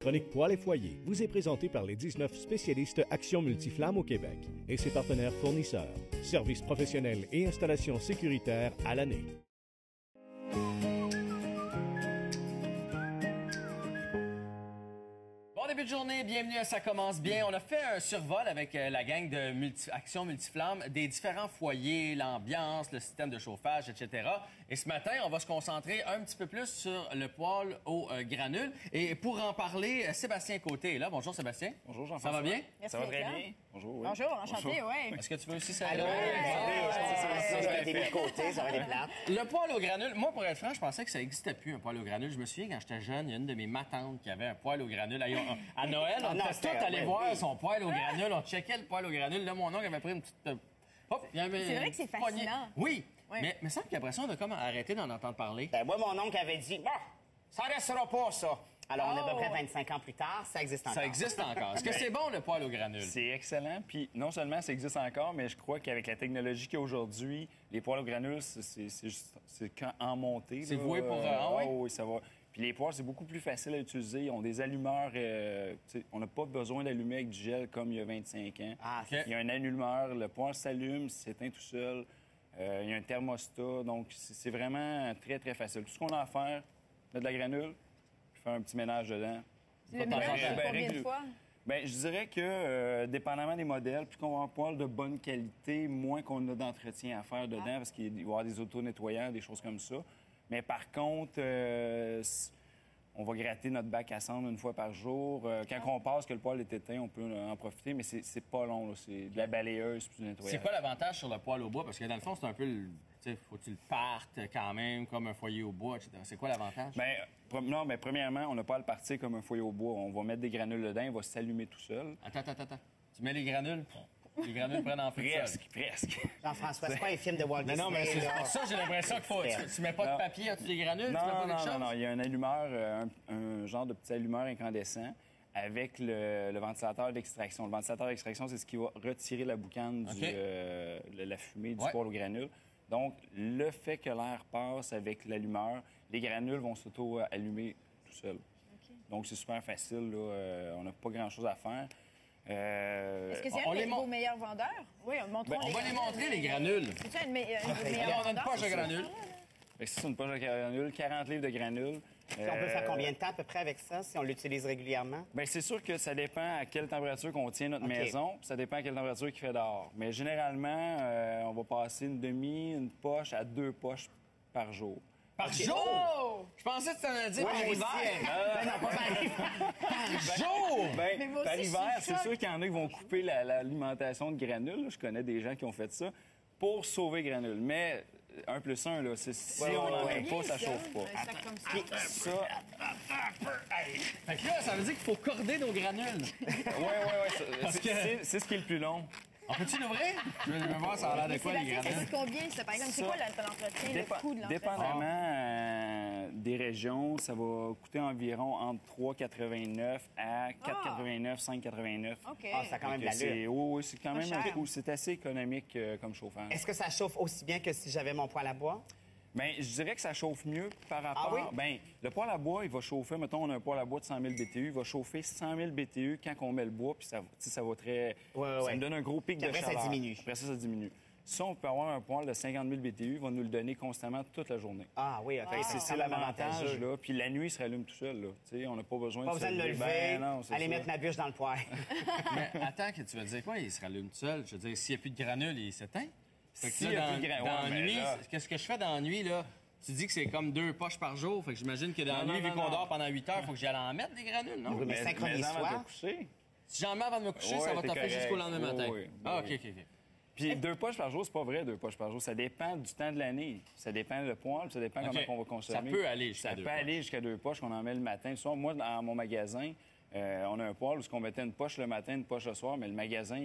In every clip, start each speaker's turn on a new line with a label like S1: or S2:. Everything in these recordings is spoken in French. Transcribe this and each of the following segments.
S1: Chronique Poêle et Foyer vous est présentée par les 19 spécialistes Action Multiflamme au Québec et ses partenaires fournisseurs. Services professionnels et installations sécuritaires à l'année.
S2: Bon début de journée, bienvenue à Ça commence bien. On a fait un survol avec la gang de Action Multiflamme des différents foyers, l'ambiance, le système de chauffage, etc. Et ce matin, on va se concentrer un petit peu plus sur le poêle aux granules. Et pour en parler, Sébastien Côté est là. Bonjour Sébastien.
S3: Bonjour Jean-François.
S2: Ça va bien?
S4: Merci,
S3: Ça va très bien. Bonjour. Oui.
S4: Bonjour, enchanté, oui.
S2: Est-ce que tu veux aussi saluer?
S3: J'avais des mis de côté, j'aurais des plates.
S2: Le poêle aux granules, moi, pour être franc, je pensais que ça n'existait plus, un poêle aux granules. Je me souviens, quand j'étais jeune, il y a une de mes matantes qui avait un poêle aux granules. À Noël, on était tous allés voir son poêle aux granules. On checkait le poêle aux granules. Là, mon oncle avait pris une petite... Hop, il y avait
S4: C'est vrai que c'est
S2: une poignée.
S4: fascinant.
S2: Oui,
S4: Oui.
S2: mais il me semble qu'après ça, on a comme arrêté d'en entendre parler.
S3: Ben, moi, mon oncle avait dit, bon, ça restera pas, ça. Alors, on est à peu près 25 ans plus tard, ça existe encore.
S2: Ça existe encore. Est-ce que c'est bon, le poêle aux granules?
S5: C'est excellent. Puis non seulement ça existe encore, mais je crois qu'avec la technologie qu'il y a aujourd'hui, les poêles aux granules, c'est quand en montée.
S2: C'est
S5: là,
S2: voué pour... ah oui?
S5: oui, ça va. Puis les poêles, c'est beaucoup plus facile à utiliser. Ils ont des allumeurs. On n'a pas besoin d'allumer avec du gel comme il y a 25 ans.
S3: Ah,
S2: OK.
S5: Il y a un allumeur, le poêle s'allume, s'éteint tout seul. Il y a un thermostat. Donc, c'est vraiment très, très facile. Tout ce qu'on a à faire, mettre de la granule, puis faire un petit ménage dedans.
S4: Le
S2: Pas
S4: mélange,
S2: tant.
S4: c'est combien de fois?
S5: Bien, je dirais que, dépendamment des modèles, plus qu'on va avoir un poêle de bonne qualité, moins qu'on a d'entretien à faire dedans, parce qu'il va y avoir des auto-nettoyants, des choses comme ça. Mais par contre, on va gratter notre bac à cendre une fois par jour. Quand on passe que le poêle est éteint, on peut en profiter, mais c'est pas long, là. C'est de la balayeuse puis du nettoyage.
S2: C'est quoi l'avantage sur le poêle au bois? Parce que dans le fond, c'est un peu le... Tu sais, faut que tu le partes quand même comme un foyer au bois, etc. C'est quoi l'avantage?
S5: Bien, premièrement, on n'a pas à le partir comme un foyer au bois. On va mettre des granules dedans, il va s'allumer tout seul.
S2: Attends. Tu mets les granules prennent en feu tout seul.
S5: Presque.
S3: Jean-François, c'est pas un film de Walt Disney.
S2: Non, mais c'est
S3: là.
S2: pour ça j'ai l'impression qu'il faut... Tu mets pas de papier entre les granules? Tu mets pas quelque chose?
S5: Non. Il y a un allumeur, un genre de petit allumeur incandescent avec le ventilateur d'extraction. Le ventilateur d'extraction, c'est ce qui va retirer la boucane
S2: OK.
S5: la fumée du
S2: Ouais.
S5: poêle aux granules. Donc, le fait que l'air passe avec l'allumeur, les granules vont s'auto-allumer tout seuls. Donc, c'est super facile. Là. On n'a pas grand-chose à faire.
S4: Est-ce que c'est
S2: on
S4: un
S2: les
S4: de
S2: mon-
S4: vos meilleurs vendeurs? Oui, montrons
S2: On va les montrer, les granules.
S4: C'est-tu un de mes
S2: Alors,
S4: meilleurs
S2: on a une
S4: vendeurs?
S2: poche de granules.
S5: Fait que ça, c'est une poche de granules, 40 livres de granules.
S3: Puis on peut faire combien de temps à peu près avec ça, si on l'utilise régulièrement?
S5: Bien, c'est sûr que ça dépend à quelle température qu'on tient notre
S3: OK.
S5: maison, puis ça dépend à quelle température qu'il fait dehors. Mais généralement, on va passer une poche à 2 poches par jour.
S2: Par jour! Je pensais que tu t'en as dit par hiver.
S3: Ben non, pas par hiver.
S2: Par jour!
S5: Ben,
S4: Mais moi aussi,
S5: par
S4: je suis
S5: hiver, c'est
S4: choc.
S5: sûr qu'il y en a qui vont couper l'alimentation de granules. là. Je connais des gens qui ont fait ça pour sauver granules. Mais 1 plus 1, là, si on n'en met pas, ça chauffe pas.
S4: Un sac comme ça.
S5: Ça,
S2: Fait que là, ça veut dire qu'il faut corder nos granules.
S5: ouais,
S2: Parce que-
S5: c'est ce qui est le plus long.
S2: On peut-tu l'ouvrir? Je veux voir ça a l'air de quoi, les
S4: Sébastien, ça
S2: granules.
S4: coûte combien, ça, par exemple? C'est
S5: Ça-
S4: quoi l'entretien, le coût de l'entretien?
S5: Dépendamment des régions, ça va coûter environ entre 3,89 à 4,89, 5,89.
S4: OK.
S3: Ah, ça a quand même de l'allure.
S5: Oui, c'est quand même
S4: Pas
S5: un
S4: cher.
S5: coût. C'est assez économique comme chauffage.
S3: Est-ce que ça chauffe aussi bien que si j'avais mon poêle à bois?
S5: Bien, je dirais que ça chauffe mieux par rapport...
S3: Ah oui?
S5: Bien, le poêle à bois, il va chauffer, mettons, on a un poêle à bois de 100 000 BTU, il va chauffer 100 000 BTU quand on met le bois, puis ça va très...
S3: Ouais.
S5: Ça me donne un gros pic
S3: Puis
S5: de
S3: après, ça
S5: chaleur.
S3: diminue.
S5: Après ça diminue. Si on peut avoir un poêle de 50 000 BTU, il va nous le donner constamment toute la journée.
S3: Ah oui, OK.
S5: C'est
S3: quand même
S5: l'avantage,
S3: avantageux.
S5: là. Puis la nuit, il se rallume tout seul, là. Tu sais, on n'a pas besoin
S3: Pas
S5: de
S3: besoin de le lever,
S5: Ben non, c'est
S3: aller
S5: ça.
S3: mettre ma bûche dans le poêle.
S2: Mais attends, que tu veux dire quoi? Il se rallume tout seul. Je veux dire, s'il n'y a plus de granules, il s'éteint. Fait que
S5: S'il
S2: là,
S5: y a plus de granules,
S2: dans
S5: ouais,
S2: la
S5: mais
S2: nuit,
S5: là-
S2: qu'est-ce que je fais dans la nuit, là? Tu dis que c'est comme 2 poches par jour. Fait que j'imagine que dans la
S5: Non,
S2: nuit,
S5: non,
S2: vu
S5: non,
S2: qu'on
S5: non.
S2: dort pendant 8 heures, il faut que j'aille en mettre des granules, non?
S3: Oui, mais synchronise
S5: avant de
S3: soir.
S5: te coucher.
S2: Si j'en mets avant de me coucher,
S5: Ouais,
S2: ça va
S5: t'es
S2: taper
S5: correct.
S2: jusqu'au lendemain matin.
S5: Oui, oui.
S2: Ah,
S5: Oui.
S2: OK.
S5: Puis 2 poches par jour, c'est pas vrai, 2 poches par jour. Ça dépend du temps de l'année. Ça dépend de poêle, ça dépend
S2: OK.
S5: comment on va consommer.
S2: Ça peut aller jusqu'à
S5: Ça
S2: 2
S5: peut aller jusqu'à 2 poches qu'on en met le matin. Le soir, moi, dans mon magasin, on a un poêle où on mettait une poche le matin, une poche le soir, mais le magasin,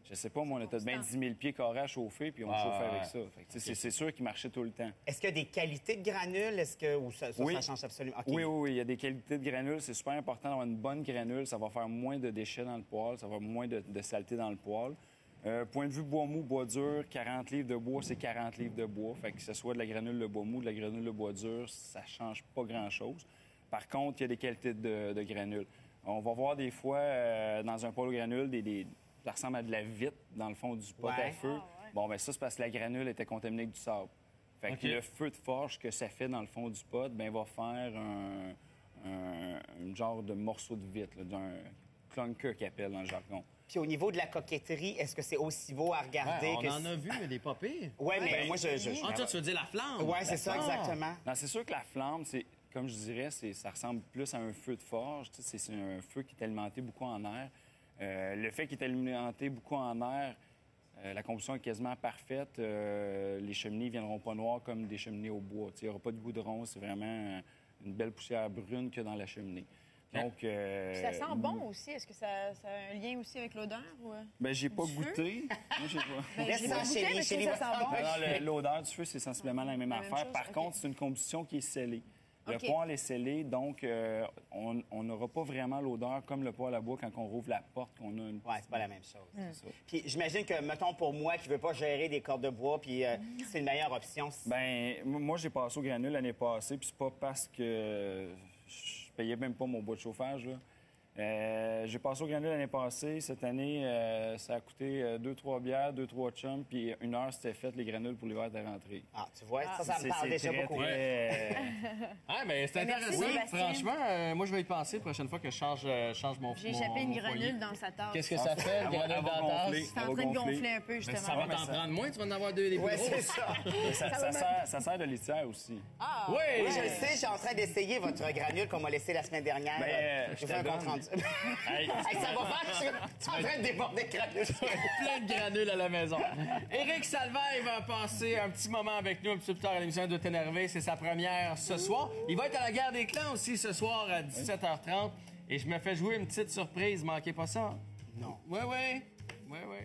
S5: je sais pas, moi, on était bien 10 000 pieds carrés à chauffer, puis on chauffait avec ça. Fait que, tu sais, c'est sûr qu'il marchait tout le temps.
S3: Est-ce qu'il y a des qualités de granules? Est-ce que ou ça change absolument? OK.
S5: Oui, il y a des qualités de granules. C'est super important d'avoir une bonne granule. Ça va faire moins de déchets dans le poêle, ça va avoir moins de saleté dans le poêle. Point de vue bois mou, bois dur, 40 livres de bois, c'est 40 livres de bois. Fait que ce soit de la granule de bois mou, de la granule de bois dur, ça change pas grand-chose. Par contre, il y a des qualités de granules. On va voir des fois, dans un poêle aux granules, ça ressemble à de la vitre dans le fond du pot à feu. Bon, bien ça, c'est parce que la granule était contaminée avec du sable. Fait que le feu de forge que ça fait dans le fond du pot, bien, va faire un genre de morceau de vitre, là, d'un clunker qu'ils appellent dans le jargon.
S3: Puis au niveau de la coquetterie, est-ce que c'est aussi beau à regarder
S2: On
S3: que...
S2: en a vu, mais des pas pires.
S3: Oui, mais moi,
S2: Ah, toi, tu veux dire la flamme?
S3: Oui, c'est ça, exactement.
S5: Non, c'est sûr que la flamme, c'est, comme je dirais, ça ressemble plus à un feu de forge. Tu sais, c'est un feu qui est alimenté beaucoup en air. Le fait qu'il est alimenté beaucoup en air, la combustion est quasiment parfaite. Les cheminées ne viendront pas noires comme des cheminées au bois. Tu sais, il n'y aura pas de goudron. C'est vraiment une belle poussière brune qu'il y a dans la cheminée. Donc,
S4: Puis ça sent bon aussi. Est-ce que ça a un lien aussi avec l'odeur? Ou...
S5: Ben, j'ai pas
S4: Du feu?
S5: goûté. Moi, j'ai pas.
S3: Laisse
S4: j'ai
S3: ça
S4: pas goûté,
S3: chez
S4: mais je trouve
S3: les
S4: que ça sent bon.
S5: Non, l'odeur du feu, c'est sensiblement la même
S4: La même
S5: affaire.
S4: chose,
S5: Par
S4: OK.
S5: contre, c'est une combustion qui est scellée. Le
S4: OK.
S5: poêle est scellé, donc on n'aura pas vraiment l'odeur comme le poêle à bois quand on rouvre la porte, qu'on a une...
S3: Oui, c'est pas la même chose.
S4: Hmm.
S5: C'est ça.
S3: Puis j'imagine que, mettons, pour moi qui ne veux pas gérer des cordes de bois, puis c'est une meilleure option.
S5: Ben, moi, j'ai passé au granule l'année passée, puis c'est pas parce que je payais même pas mon bois de chauffage, là. J'ai passé au granule l'année passée. Cette année, ça a coûté 2-3 bières, 2-3 chums, puis 1 heure, c'était fait, les granules pour l'hiver de rentrée.
S3: Ah, tu vois, ça me parle déjà
S5: très,
S3: beaucoup.
S2: Ah, mais c'est
S4: Merci,
S2: intéressant.
S4: Sébastien.
S2: Franchement, moi, je vais y penser la prochaine fois que je change mon
S4: J'ai échappé une
S2: mon foyer.
S4: granule dans sa tasse.
S2: Qu'est-ce que ça fait, une granule
S5: Elle va
S2: dans la
S5: gonfler.
S2: tasse?
S4: C'est en train de gonfler un peu,
S2: Mais
S4: justement.
S2: ça va t'en prendre moins, tu vas en avoir deux des plus
S3: Oui,
S2: gros.
S3: c'est ça.
S5: Ça sert de litière aussi.
S4: Ah!
S2: Oui!
S3: Oui, je le sais, je suis en train d'essayer votre granule qu'on m'a laissé la semaine dernière.
S5: Ben,
S3: Je
S5: je
S3: fais un
S5: te
S3: compte
S5: donne.
S3: rendu.
S5: Hey,
S3: Hey, ça va faire, tu es en train de déborder de granule.
S2: Plein de granules à la maison. Éric Salvaille va passer un petit moment avec nous un petit peu plus tard à l'émission de T'énerver. C'est sa première ce soir. Il va être à la Guerre des Clans aussi ce soir à 17h30. Et je me fais jouer une petite surprise. Manquez pas ça.
S3: Non.
S2: Oui, oui. Oui, oui.